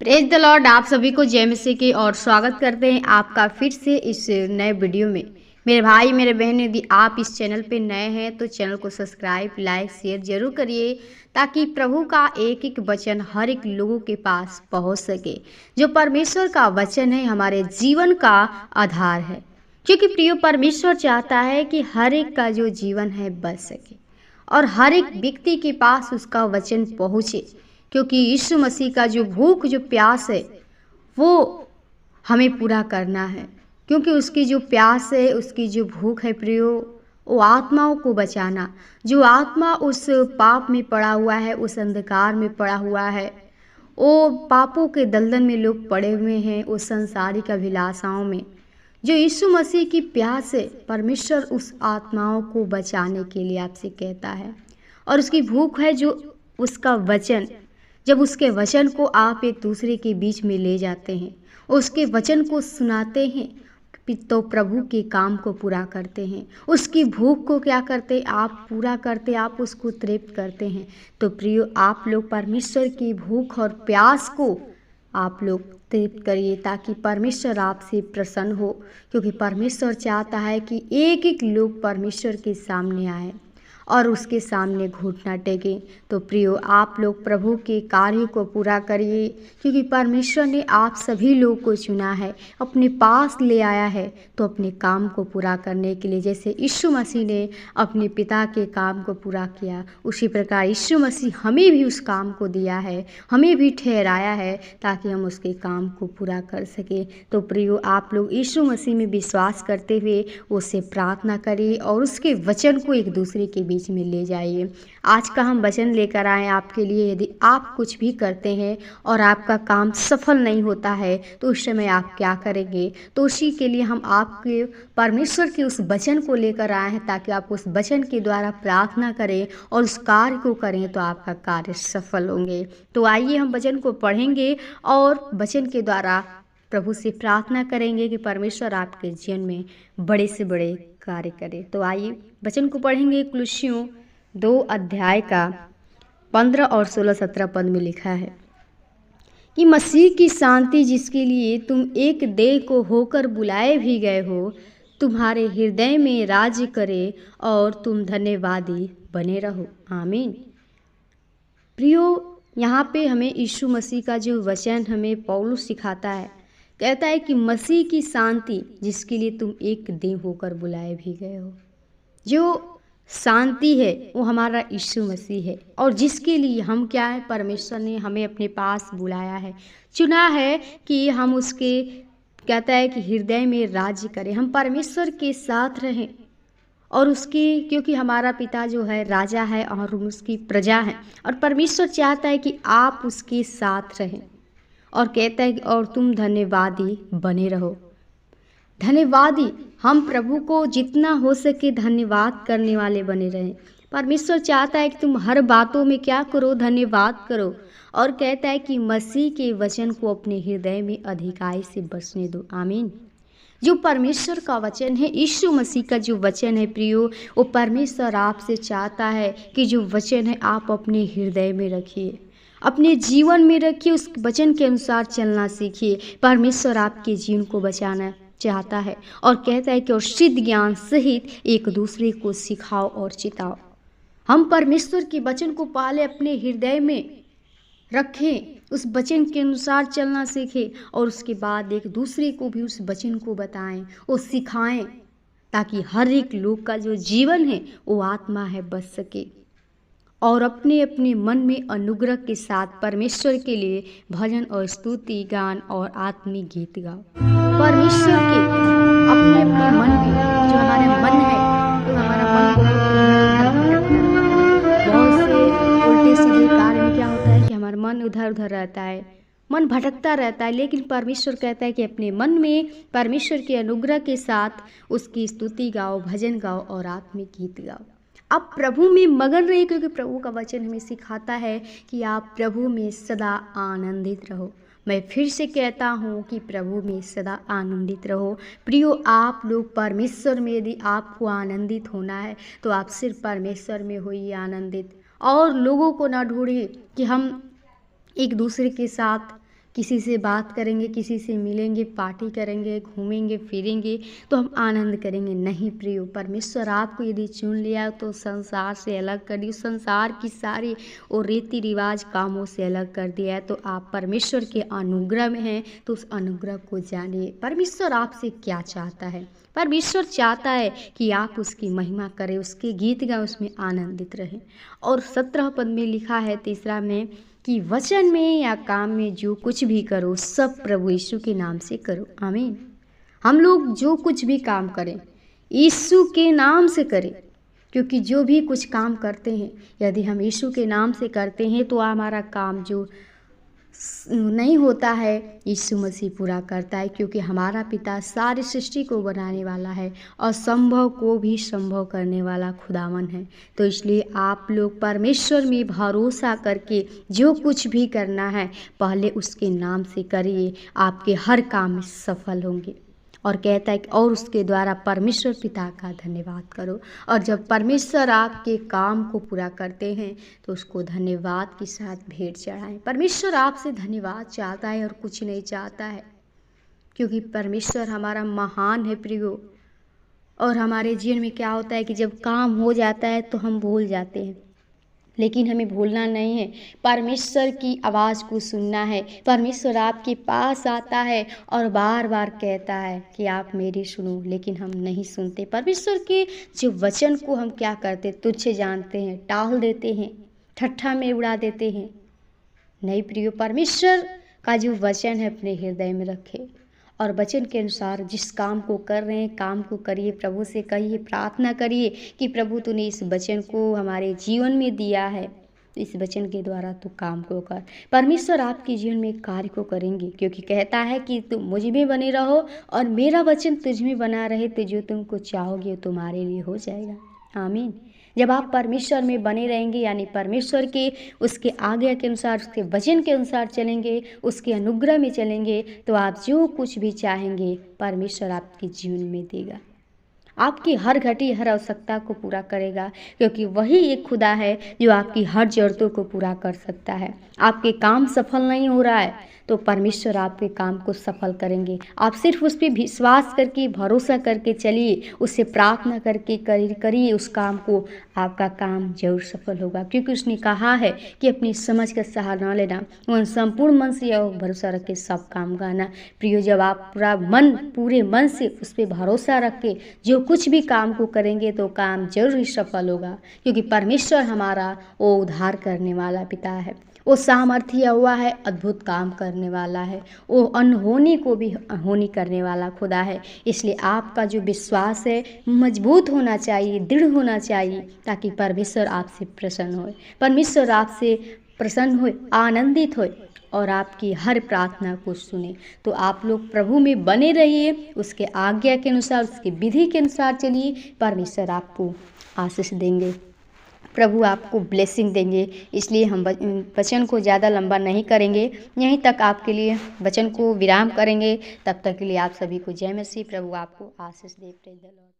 Praise the Lord. आप सभी को जय मसीह की और स्वागत करते हैं आपका फिर से इस नए वीडियो में। मेरे भाई मेरे बहन, यदि आप इस चैनल पे नए हैं तो चैनल को सब्सक्राइब लाइक शेयर जरूर करिए, ताकि प्रभु का एक एक वचन हर एक लोगों के पास पहुंच सके। जो परमेश्वर का वचन है हमारे जीवन का आधार है, क्योंकि प्रिय परमेश्वर चाहता है कि हर एक का जो जीवन है बच सके और हर एक व्यक्ति के पास उसका वचन पहुँचे, क्योंकि यीशु मसीह का जो भूख जो प्यास है वो हमें पूरा करना है। क्योंकि उसकी जो प्यास है, उसकी जो भूख है प्रियो, वो आत्माओं को बचाना। जो आत्मा उस पाप में पड़ा हुआ है, उस अंधकार में पड़ा हुआ है, वो पापों के दलदल में लोग पड़े हुए हैं, उस संसारिक अभिलाषाओं में। जो यीशु मसीह की प्यास है, परमेश्वर उस आत्माओं को बचाने के लिए आपसे कहता है। और उसकी भूख है जो उसका वचन। जब उसके वचन को आप एक दूसरे के बीच में ले जाते हैं, उसके वचन को सुनाते हैं, तो प्रभु के काम को पूरा करते हैं। उसकी भूख को क्या करते, आप पूरा करते, आप उसको तृप्त करते हैं। तो प्रियो, आप लोग परमेश्वर की भूख और प्यास को आप लोग तृप्त करिए, ताकि परमेश्वर आपसे प्रसन्न हो। क्योंकि परमेश्वर चाहता है कि एक एक लोग परमेश्वर के सामने आए और उसके सामने घुटना टेके। तो प्रियो, आप लोग प्रभु के कार्य को पूरा करिए, क्योंकि परमेश्वर ने आप सभी लोग को चुना है, अपने पास ले आया है, तो अपने काम को पूरा करने के लिए। जैसे यीशु मसीह ने अपने पिता के काम को पूरा किया, उसी प्रकार यीशु मसीह हमें भी उस काम को दिया है, हमें भी ठहराया है, ताकि हम उसके काम को पूरा कर सके। तो प्रियो, आप लोग यीशु मसीह में विश्वास करते हुए उससे प्रार्थना करिए और उसके वचन को एक दूसरे के बीच में ले जाइए। आज का हम वचन लेकर आए आपके लिए। यदि आप कुछ भी करते हैं और आपका काम सफल नहीं होता है, तो उस समय आप क्या करेंगे? तो उसी के लिए हम आपके परमेश्वर के उस वचन को लेकर आए हैं, ताकि आप उस वचन के द्वारा प्रार्थना करें और उस कार्य को करें, तो आपका कार्य सफल होंगे। तो आइए हम वचन को पढ़ेंगे और वचन के द्वारा प्रभु से प्रार्थना करेंगे कि परमेश्वर आपके जीवन में बड़े से बड़े कार्य करे। तो आइए वचन को पढ़ेंगे। कुलुस्सियों 2 अध्याय का 15 और 16-17 पद में लिखा है कि मसीह की शांति, जिसके लिए तुम एक देह को होकर बुलाए भी गए हो, तुम्हारे हृदय में राज्य करे और तुम धन्यवादी बने रहो। आमीन। प्रियो, यहाँ पे हमें यीशु मसीह का जो वचन हमें पौलुस सिखाता है, कहता है कि मसीह की शांति, जिसके लिए तुम एक देह होकर बुलाए भी गए हो। जो शांति है वो हमारा यीशु मसीह है, और जिसके लिए हम क्या है, परमेश्वर ने हमें अपने पास बुलाया है, चुना है कि हम उसके, कहता है कि हृदय में राज्य करें, हम परमेश्वर के साथ रहें और उसकी, क्योंकि हमारा पिता जो है राजा है और हम उसकी प्रजा हैं, और परमेश्वर चाहता है कि आप उसके साथ रहें। और कहता है और तुम धन्यवादी बने रहो। धन्यवादी, हम प्रभु को जितना हो सके धन्यवाद करने वाले बने रहें। परमेश्वर चाहता है कि तुम हर बातों में क्या करो, धन्यवाद करो। और कहता है कि मसीह के वचन को अपने हृदय में अधिकाई से बसने दो। आमीन। जो परमेश्वर का वचन है, यीशु मसीह का जो वचन है प्रियो, वो परमेश्वर आपसे चाहता है कि जो वचन है आप अपने हृदय में रखिए, अपने जीवन में रखिए, उस वचन के अनुसार चलना सीखिए। परमेश्वर आपके जीवन को बचाना चाहता है और कहता है कि और सिद्ध ज्ञान सहित एक दूसरे को सिखाओ और चिताओ। हम परमेश्वर के वचन को पहले अपने हृदय में रखें, उस वचन के अनुसार चलना सीखें, और उसके बाद एक दूसरे को भी उस वचन को बताएं और सिखाएं, ताकि हर एक लोग का जो जीवन है वो आत्मा है बच सके, और अपने अपने मन में अनुग्रह के साथ परमेश्वर के लिए भजन और स्तुति गान और आत्मिक गीत गाओ। परमेश्वर के अपने अपने मन में, जो हमारा मन है, तो हमारा मन बहुत से उल्टे सीधे कार्य में क्या होता है कि हमारा मन इधर उधर रहता है, मन भटकता रहता है। लेकिन परमेश्वर कहता है कि अपने मन में परमेश्वर के अनुग्रह के साथ उसकी स्तुति गाओ, भजन गाओ और आत्मिक गीत गाओ। आप प्रभु में मगन रहिए, क्योंकि प्रभु का वचन हमें सिखाता है कि आप प्रभु में सदा आनंदित रहो। मैं फिर से कहता हूँ कि प्रभु में सदा आनंदित रहो। प्रियो, आप लोग परमेश्वर में, यदि आपको आनंदित होना है तो आप सिर्फ परमेश्वर में होइए आनंदित, और लोगों को ना ढूंढिए कि हम एक दूसरे के साथ किसी से बात करेंगे, किसी से मिलेंगे, पार्टी करेंगे, घूमेंगे फिरेंगे तो हम आनंद करेंगे। नहीं प्रियो, परमेश्वर आपको यदि चुन लिया तो संसार से अलग कर दिया, संसार की सारी और रीति रिवाज कामों से अलग कर दिया है। तो आप परमेश्वर के अनुग्रह में हैं तो उस अनुग्रह को जानिए। परमेश्वर आपसे क्या चाहता है? परमेश्वर चाहता है कि आप उसकी महिमा करें, उसके गीत गाएं, उसमें आनंदित रहें। और 17 पद में लिखा है तीसरा में कि वचन में या काम में जो कुछ भी करो सब प्रभु यीशु के नाम से करो। आमीन। हम लोग जो कुछ भी काम करें यीशु के नाम से करें, क्योंकि जो भी कुछ काम करते हैं यदि हम यीशु के नाम से करते हैं तो हमारा काम जो नहीं होता है यीशु मसीह पूरा करता है, क्योंकि हमारा पिता सारी सृष्टि को बनाने वाला है और संभव को भी संभव करने वाला खुदावन है। तो इसलिए आप लोग परमेश्वर में भरोसा करके जो कुछ भी करना है पहले उसके नाम से करिए, आपके हर काम में सफल होंगे। और कहता है कि और उसके द्वारा परमेश्वर पिता का धन्यवाद करो। और जब परमेश्वर आपके काम को पूरा करते हैं तो उसको धन्यवाद के साथ भेंट चढ़ाएं। परमेश्वर आपसे धन्यवाद चाहता है और कुछ नहीं चाहता है, क्योंकि परमेश्वर हमारा महान है प्रियो। और हमारे जीवन में क्या होता है कि जब काम हो जाता है तो हम भूल जाते हैं, लेकिन हमें भूलना नहीं है, परमेश्वर की आवाज़ को सुनना है। परमेश्वर आपके पास आता है और बार बार कहता है कि आप मेरी सुनो, लेकिन हम नहीं सुनते। परमेश्वर के जो वचन को हम क्या करते, तुच्छ जानते हैं, टाल देते हैं, ठट्ठा में उड़ा देते हैं। नहीं प्रियो, परमेश्वर का जो वचन है अपने हृदय में रखे और वचन के अनुसार जिस काम को कर रहे हैं काम को करिए। प्रभु से कहिए, प्रार्थना करिए कि प्रभु तूने इस वचन को हमारे जीवन में दिया है, इस वचन के द्वारा तू काम को कर। परमेश्वर आपके जीवन में कार्य को करेंगे, क्योंकि कहता है कि तुम मुझ में बने रहो और मेरा वचन तुझ में बना रहे तो जो तुमको चाहोगे तुम्हारे लिए हो जाएगा। आमीन। जब आप परमेश्वर में बने रहेंगे यानी परमेश्वर के उसके आज्ञा के अनुसार, उसके वचन के अनुसार चलेंगे, उसके अनुग्रह में चलेंगे, तो आप जो कुछ भी चाहेंगे परमेश्वर आपके जीवन में देगा। आपकी हर घटी हर आवश्यकता को पूरा करेगा, क्योंकि वही एक खुदा है जो आपकी हर ज़रूरतों को पूरा कर सकता है। आपके काम सफल नहीं हो रहा है तो परमेश्वर आपके काम को सफल करेंगे। आप सिर्फ उस पर विश्वास करके भरोसा करके चलिए, उससे प्रार्थना करके करिए उस काम को, आपका काम जरूर सफल होगा। क्योंकि उसने कहा है कि अपनी समझ का सहारा न लेना, वह संपूर्ण मन से और भरोसा रख के सब काम करना। प्रियो, जब आप पूरे मन से उस पर भरोसा रख के जो कुछ भी काम को करेंगे तो काम जरूर ही सफल होगा, क्योंकि परमेश्वर हमारा वो उद्धार करने वाला पिता है, वो सामर्थ्य हुआ है, अद्भुत काम करने वाला है, वो अनहोनी को भी होनी करने वाला खुदा है। इसलिए आपका जो विश्वास है मजबूत होना चाहिए, दृढ़ होना चाहिए, ताकि परमेश्वर आपसे प्रसन्न हो, परमेश्वर आपसे प्रसन्न हो, आनंदित हो और आपकी हर प्रार्थना को सुने। तो आप लोग प्रभु में बने रहिए, उसके आज्ञा के अनुसार, उसके विधि के अनुसार चलिए, परमेश्वर आपको आशीष देंगे, प्रभु आपको ब्लेसिंग देंगे। इसलिए हम वचन को ज़्यादा लंबा नहीं करेंगे, यहीं तक आपके लिए वचन को विराम करेंगे। तब तक के लिए आप सभी को जय मसीह। प्रभु आपको आशीष दे। Praise the Lord.